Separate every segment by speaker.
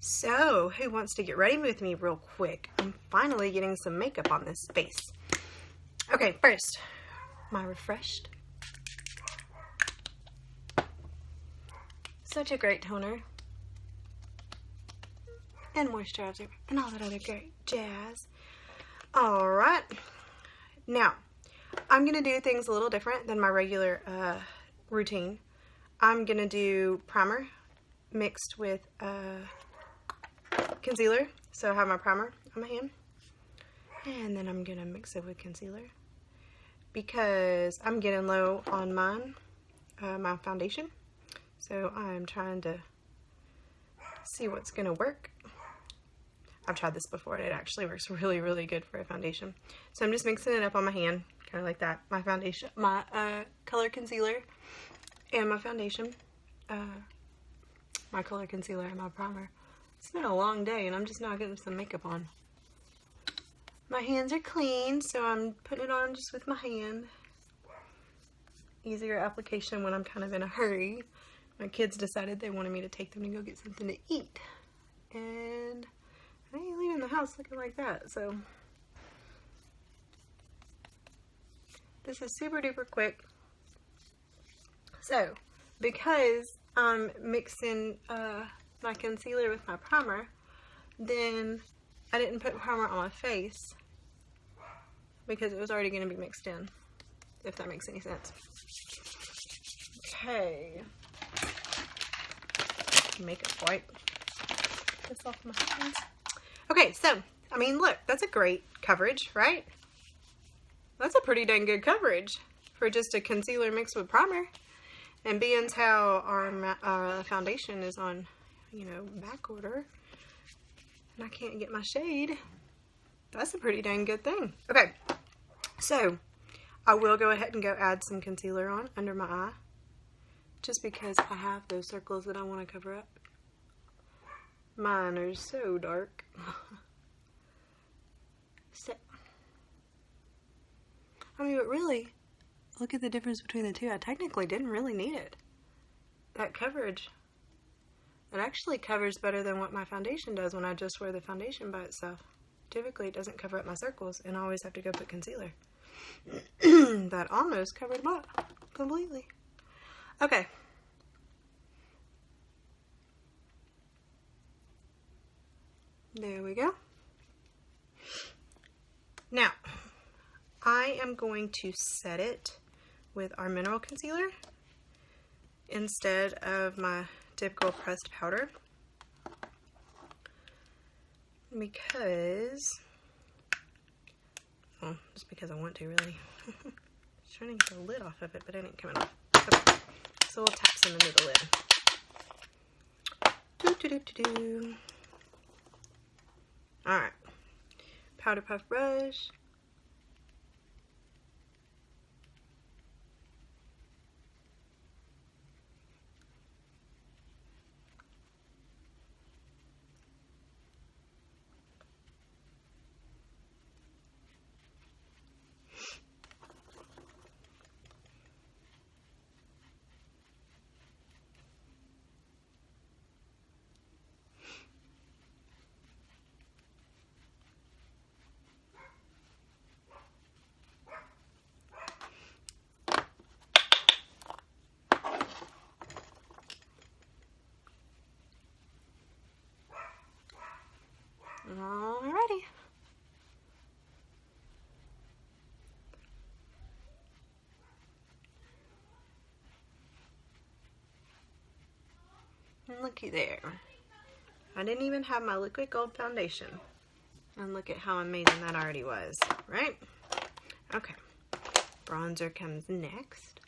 Speaker 1: So, who wants to get ready with me real quick? I'm finally getting some makeup on this face. Okay, first, my Refreshed. Such a great toner. And moisturizer and all that other great jazz. Alright, now, I'm going to do things a little different than my regular routine. I'm going to do primer mixed with concealer. So I have my primer on my hand. And then I'm going to mix it with concealer. Because I'm getting low on mine, my foundation. So I'm trying to see what's going to work. I've tried this before and it actually works really, really good for a foundation. So I'm just mixing it up on my hand, kind of like that. My foundation, my color concealer and my foundation. My color concealer and my primer. It's been a long day and I'm just now getting some makeup on. My hands are clean, so I'm putting it on just with my hand. Easier application when I'm kind of in a hurry. My kids decided they wanted me to take them to go get something to eat. And I ain't leaving the house looking like that, so. This is super duper quick. So, because I'm mixing my concealer with my primer, then I didn't put primer on my face because it was already going to be mixed in, if that makes any sense. Okay. Makeup wipe this off my hands. Okay, so, I mean, look, that's a great coverage, right? That's a pretty dang good coverage for just a concealer mixed with primer. And being how our foundation is on, you know, back order, and I can't get my shade, that's a pretty dang good thing. Okay, so I will go ahead and go add some concealer on under my eye, just because I have those circles that I want to cover up. Mine are so dark. So, I mean, but really, look at the difference between the two. I technically didn't really need it. That coverage, it actually covers better than what my foundation does when I just wear the foundation by itself. Typically, it doesn't cover up my circles, and I always have to go put concealer. That almost covered them up completely. Okay. There we go. Now, I am going to set it with our mineral concealer instead of my typical pressed powder, because, well, just because I want to, really. Just trying to get the lid off of it, but it ain't coming off. Okay. So we'll tap some into the lid. Alright. Powder puff brush. Alrighty. And looky there. I didn't even have my liquid gold foundation. And look at how amazing that already was, right? Okay. Bronzer comes next.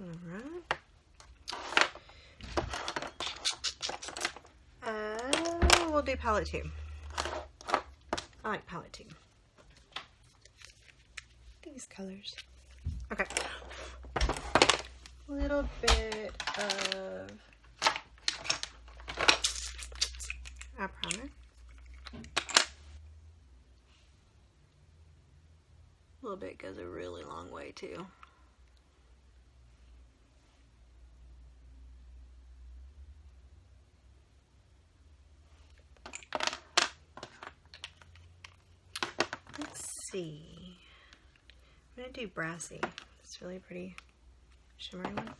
Speaker 1: Alright. We'll do palette 2. I like palette 2. These colors. Okay. A little bit of eye primer. A little bit goes a really long way too. Let's see. I'm gonna do Brassy. It's really pretty shimmery one.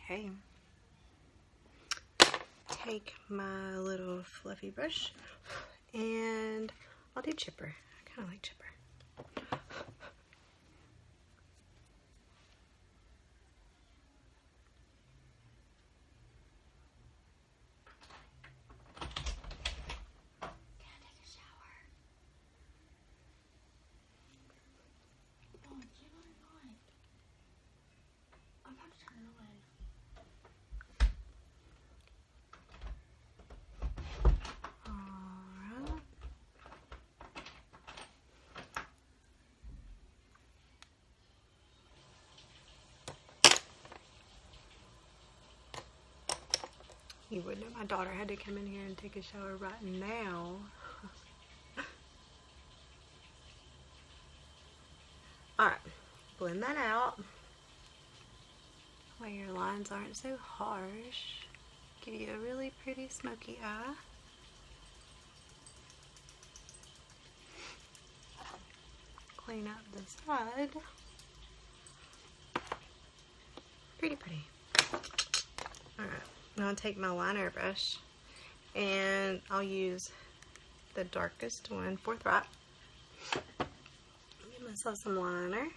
Speaker 1: Okay. Take my little fluffy brush and I'll do chipper. I kind of like chipper. You wouldn't know. My daughter had to come in here and take a shower right now. Alright, blend that out. Where your lines aren't so harsh. Give you a really pretty smoky eye. Clean up the side. Pretty. Alright. Now I'll take my liner brush and I'll use the darkest one, Forthright. Give myself some liner.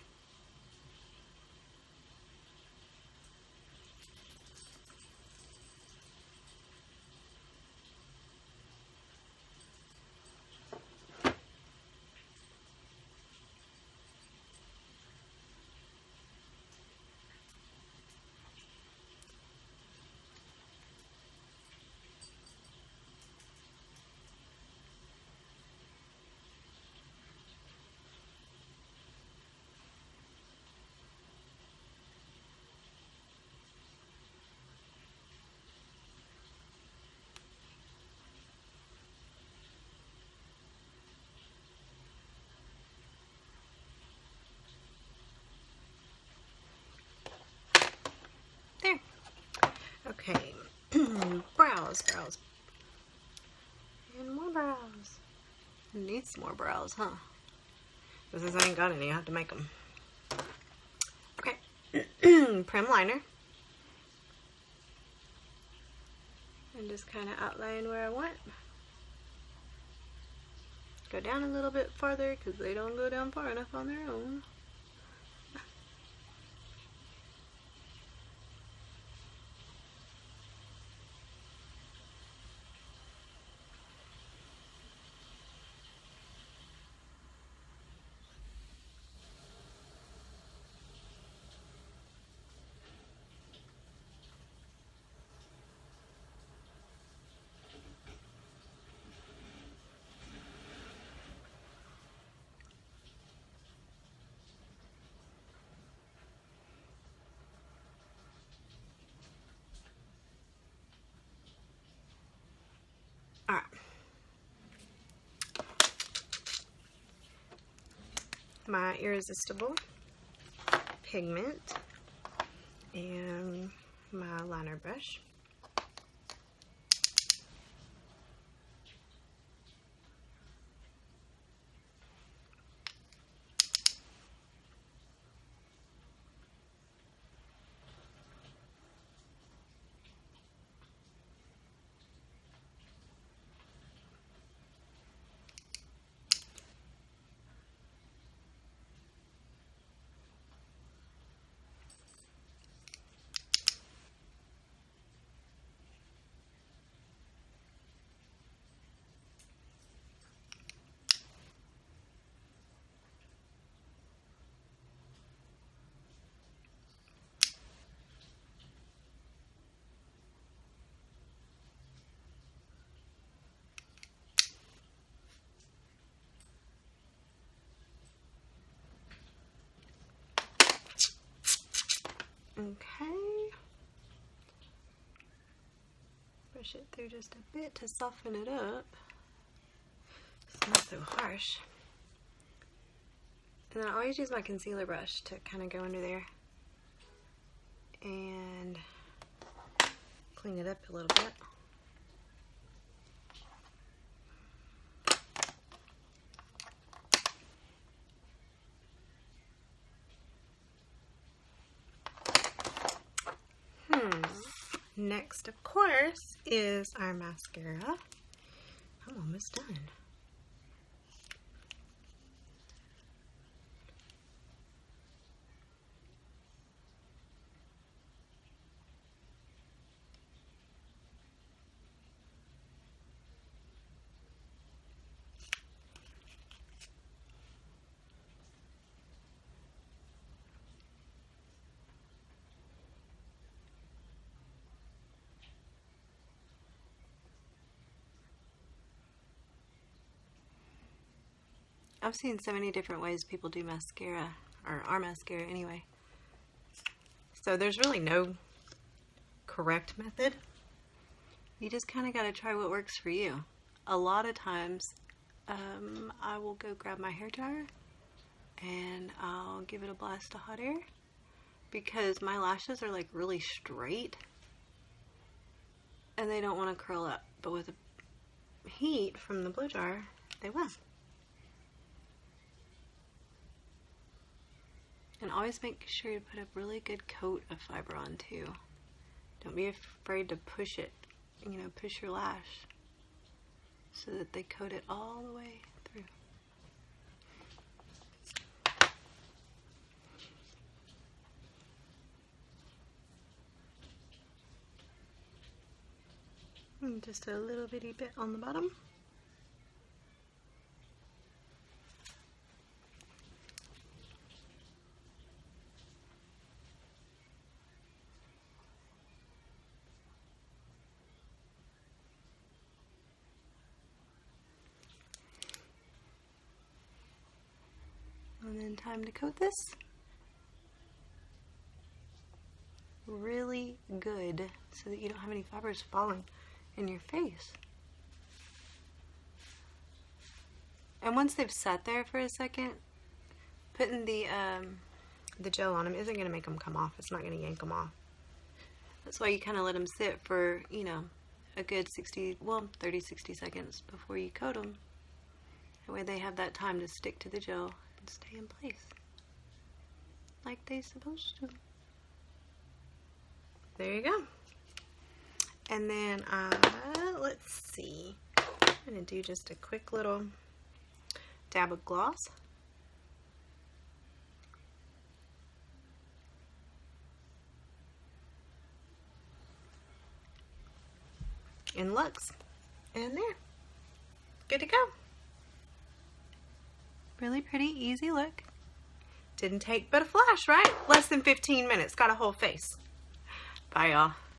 Speaker 1: There. Okay. brows. And more brows. Needs more brows, huh? Because I ain't got any, I have to make them. Okay. Prim liner. And just kind of outline where I want. Go down a little bit farther because they don't go down far enough on their own. Alright. My Irresistible pigment and my liner brush. Okay. Brush it through just a bit to soften it up. It's not so harsh. And then I always use my concealer brush to kind of go under there and clean it up a little bit. Next, of course, is our mascara. I'm almost done. I've seen so many different ways people do mascara, or our mascara anyway. So there's really no correct method. You just kind of got to try what works for you. A lot of times I will go grab my hairdryer and I'll give it a blast of hot air because my lashes are like really straight and they don't want to curl up. But with the heat from the blow dryer, they will. And always make sure you put a really good coat of fiber on too. Don't be afraid to push it, you know, push your lash so that they coat it all the way through. And just a little bitty bit on the bottom. And then time to coat this really good so that you don't have any fibers falling in your face. And once they've sat there for a second, putting the gel on them isn't going to make them come off. It's not going to yank them off. That's why you kind of let them sit for, you know, a good 30-60 seconds before you coat them. That way they have that time to stick to the gel and stay in place like they're supposed to. There you go. And then let's see, I'm gonna do just a quick little dab of gloss. And Lux, and there, good to go. Really pretty, easy look. Didn't take but a flash, right? Less than 15 minutes, got a whole face. Bye, y'all.